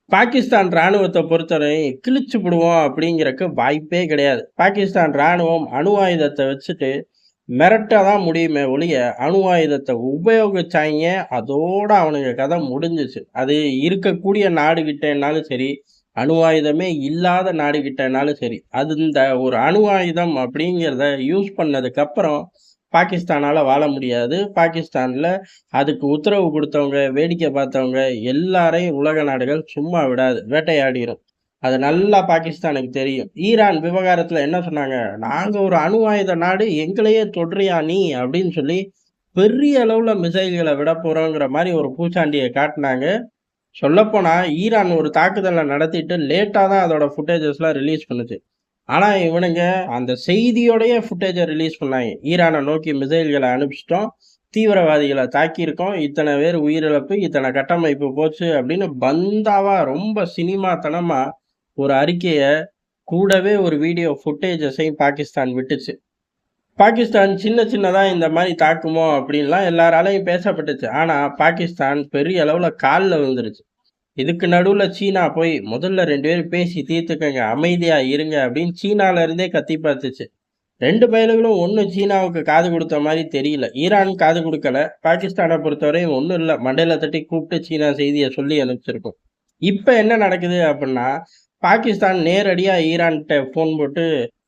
பாகிஸ்தான் ராணுவத்த பொறுத்தவரை கிழிச்சு புடுவோம் அப்படிங்கிறக்கு வாய்ப்பே கிடையாது. பாகிஸ்தான் ராணுவம் அணு ஆயுதத்த வச்சுட்டு மிரட்ட தான் முடியுமே ஒழிய, அணு ஆயுதத்த உபயோகிச்சாய்ங்க, அதோட அவனுங்க கதை முடிஞ்சுச்சு. அது இருக்கக்கூடிய நாடுகிட்டனாலும் சரி, அணு ஆயுதமே இல்லாத நாடுகிட்டனாலும் சரி, அது இந்த ஒரு அணு ஆயுதம் அப்படிங்கிறத யூஸ் பண்ணதுக்கப்புறம், பாகிஸ்தானால வாழ முடியாது. பாகிஸ்தான்ல அதுக்கு உத்தரவு குடுத்தவங்க, வேடிக்கை பார்த்தவங்க எல்லாரையும் உலக நாடுகள் சும்மா விடாது. வேட்டையாடிரும். அது நல்லா பாகிஸ்தானுக்கு தெரியும். ஈரான் விவகாரத்துல என்ன சொன்னாங்க? "நாங்க ஒரு அணு ஆயுத நாடு. எங்களையே தொடுறியா நீ?" அப்படின்னு சொல்லி பெரிய அளவுல மிசைல்கள விடப்போறோங்கிற மாரி ஒரு பூச்சாண்டிய காட்டுனாங்க. சொல்லப்போனா ஈரான் ஒரு தாக்குதல நடத்திட்டு லேட்டா தான் அதோட ஃபுட்டேஜஸ்லாம் ரிலீஸ் பண்ணுச்சு. ஆனா இவனுங்க அந்த செய்தியோடயே ஃபுட்டேஜ ரிலீஸ் பண்ணாய்ங்க. ஈரான நோக்கி மிசைல்கள அனுப்பிச்சுட்டோம். தீவிரவாதிகள தாக்கியிருக்கோம். இத்தன பேர் உயிரிழப்பு, இத்தன கட்டமைப்பு போச்சு அப்படின்னு பந்தாவா ரொம்ப சினிமாத்தனமா ஒரு அறிக்கைய கூடவே ஒரு வீடியோ ஃபுட்டேஜஸையும் பாகிஸ்தான் விட்டுச்சு. பாகிஸ்தான் சின்ன சின்னதா இந்த மாரி தாக்குமோ அப்படின்லாம் எல்லாராலயும் பேசப்பட்டுச்சு. ஆனா பாகிஸ்தான் பெரிய அளவுல கால்ல விழுந்துருச்சு. இதுக்கு நடுவுல சீனா போய் முதல்ல 2 பேரும் பேசி தீர்த்துக்கங்க. அமைதியா இருங்க அப்படின்னு சீனால இருந்தே கத்தி பார்த்துச்சு. 2 பயலுகளும் ஒண்ணும் சீனாவுக்கு காது குடுத்த மாரி தெரியல. ஈரான் காது குடுக்கல. பாகிஸ்தான பொறுத்தவரையும் ஒண்ணும் இல்ல. மண்டையில தட்டி கூப்பிட்டு சீனா செய்திய சொல்லி அனுப்பிச்சிருக்கும். இப்ப என்ன நடக்குது அப்புட்ன்னா, பாகிஸ்தான் நேரடியா ஈரான்ட்ட ஃபோன் போட்டு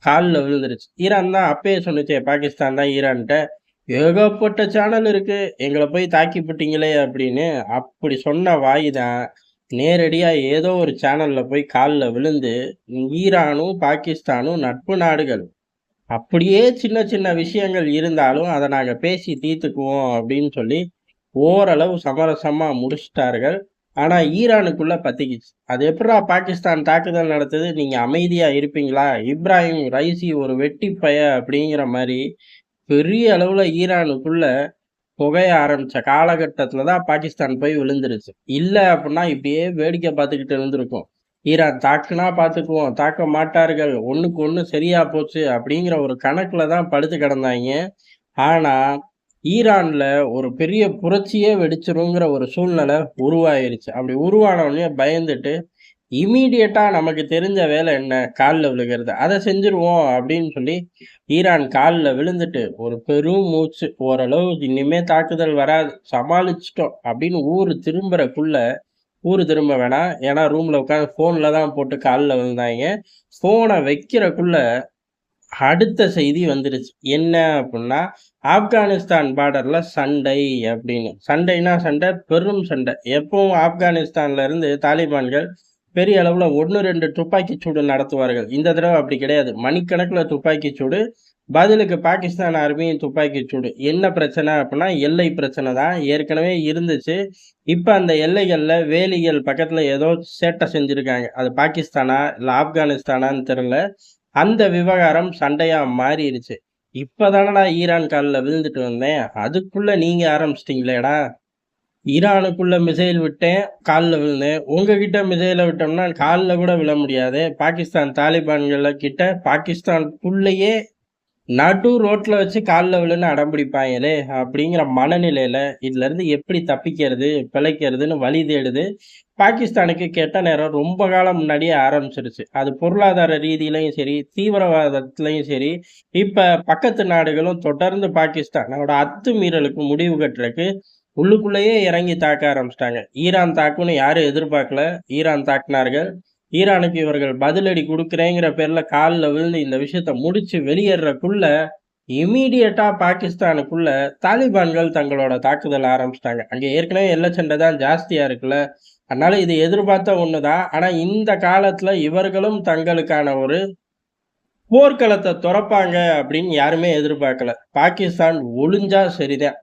கால்ல விழுந்துருச்சு. ஈரான் தான் அப்பயே சொன்னுச்சே, பாகிஸ்தான் தான் ஈரான்ட்ட, "ஏகப்பட்ட சேனல் இருக்கு. எங்கள போய் தாக்கி புட்டீங்களே" அப்படின்னு. அப்படி சொன்ன வாய் தான், நேரடியா ஏதோ ஒரு சேனல்ல போய் கால்ல விழுந்து, ஈரானும், பாகிஸ்தானும் நட்பு நாடுகள். அப்படியே சின்ன சின்ன விஷயங்கள் இருந்தாலும், அத நாங்க பேசி தீர்த்துக்குவோம் அப்படின்னு சொல்லி, ஓரளவு சமரசமா முடிச்சுட்டார்கள். ஆனா, ஈரானுக்குள்ள பத்திக்கிச்சு. அது எப்புட்றா பாகிஸ்தான் தாக்குதல் நடத்துது, நீங்க அமைதியா இருப்பீங்களா? இப்ராஹிம் ரைசி ஒரு வெட்டிப் பய அப்படிங்கிற மாரி, பெரிய அளவுல ஈரானுக்குள்ள புகைய ஆரம்பிச்ச காலகட்டத்துல தான் பாகிஸ்தான் போய் விழுந்துருச்சு. இல்ல அப்புட்ன்னா, இப்படியே வேடிக்கை பார்த்துக்கிட்டு இருந்திருக்கும். ஈரான் தாக்குனா பார்த்துக்குவோம், தாக்க மாட்டார்கள், ஒண்ணுக்கு ஒண்ணு சரியா போச்சு அப்படிங்கிற ஒரு கணக்குல தான் படுத்து கிடந்தாய்ங்க. ஆனா, ஈரான்ல ஒரு பெரிய புரட்சியே வெடிச்சிருங்கிற ஒரு சூழ்நிலை உருவாயிருச்சு. அப்படி உருவான உடனே பயந்துட்டு, இம்மீடியட்டா நமக்கு தெரிஞ்ச வேலை என்ன? கால்ல விழுகிறது. அத செஞ்சுருவோம் அப்படின்னு சொல்லி, ஈரான் கால்ல விழுந்துட்டு, ஒரு பெரும் மூச்சு, ஓரளவு இனிமே தாக்குதல் வராது, சமாளிச்சுட்டோம் அப்படின்னு ஊரு திரும்ப வேணாம். ஏன்னா ரூம்ல உட்கார்ந்து ஃபோன்ல தான் போட்டு கால்ல விழுந்தாய்ங்க. ஃபோன வைக்கிறக்குள்ள அடுத்த செய்தி வந்துருச்சு. என்ன அப்புட்ன்னா, ஆப்கானிஸ்தான் பார்டர்ல சண்டை அப்படின்னு. சண்டைன்னா சண்டை, பெரும் சண்டை. எப்பவும் ஆப்கானிஸ்தான்ல இருந்து தாலிபான்கள் பெரிய அளவுல 1, 2 துப்பாக்கிச் சூடு நடத்துவார்கள். இந்த தடவ அப்படி கிடையாது. மணிக்கணக்குல துப்பாக்கிச் சூடு. பதிலுக்கு பாகிஸ்தான் ஆர்மியும் துப்பாக்கிச் சூடு. என்ன பிரச்சனை அப்புட்ன்னா, எல்லை பிரச்சனை தான். ஏற்கனவே இருந்துச்சு. இப்ப அந்த எல்லைகள்ல வேலிகள் பக்கத்துல ஏதோ சேட்டை செஞ்சிருக்காங்க. அது பாகிஸ்தானா? இல்ல ஆப்கானிஸ்தானான்னு தெரியல. அந்த விவகாரம் சண்டையா மாறிருச்சு. இப்ப தானடா ஈரான் கால்ல விழுந்துட்டு வந்தேன். அதுக்குள்ள நீங்க ஆரம்பிச்சிட்டீங்களேடா! ஈரானுக்குள்ள மிசைல் விட்டேன், கால்ல விழுந்தேன். உங்ககிட்ட மிசைல விட்டோம்னா கால்ல கூட விழ முடியாதே! பாகிஸ்தான் தாலிபான்கள கிட்ட பாகிஸ்தான்குள்ளேயே நடு ரோட்ல வச்சு கால்ல விழுன்னு அடம் பிடிப்பாங்களே! அப்படிங்கிற மனநிலையில, இதுலருந்து எப்படி தப்பிக்கிறது, பிழைக்கிறதுன்னு வழி தேடுது. பாகிஸ்தானுக்கு கெட்ட நேரம் ரொம்ப காலம் முன்னாடியே ஆரம்பிச்சிருச்சு. அது பொருளாதார ரீதியிலயும் சரி, தீவிரவாதத்திலயும் சரி, இப்ப பக்கத்து நாடுகளும் தொடர்ந்து பாகிஸ்தானோட அத்துமீறலுக்கு முடிவு கட்டுறக்கு உள்ளுக்குள்ளேயே இறங்கி தாக்க ஆரம்பிச்சுட்டாங்க. ஈரான் தாக்கும்னு யாரும் எதிர்பார்க்கல. ஈரான் தாக்குனார்கள். ஈரானுக்கு இவர்கள் பதிலடி குடுக்கிறேங்கிற பேர்ல கால்ல விழுந்து இந்த விஷயத்த முடிச்சு வெளியேறக்குள்ள, இம்மீடியட்டா பாகிஸ்தானுக்குள்ள தாலிபான்கள் தங்களோட தாக்குதல ஆரம்பிச்சுட்டாங்க. அங்க ஏற்கனவே எல்லை சண்டை தான் ஜாஸ்தியா இருக்குல்ல. அதனால இது எதிர்பார்த்த ஒண்ணு தான். ஆனா இந்த காலத்துல இவர்களும் தங்களுக்கான ஒரு போர்க்களத்த தொறப்பாங்க அப்படின்னு யாருமே எதிர்பார்க்கல. பாகிஸ்தான் ஒளிஞ்சா சரிதான்.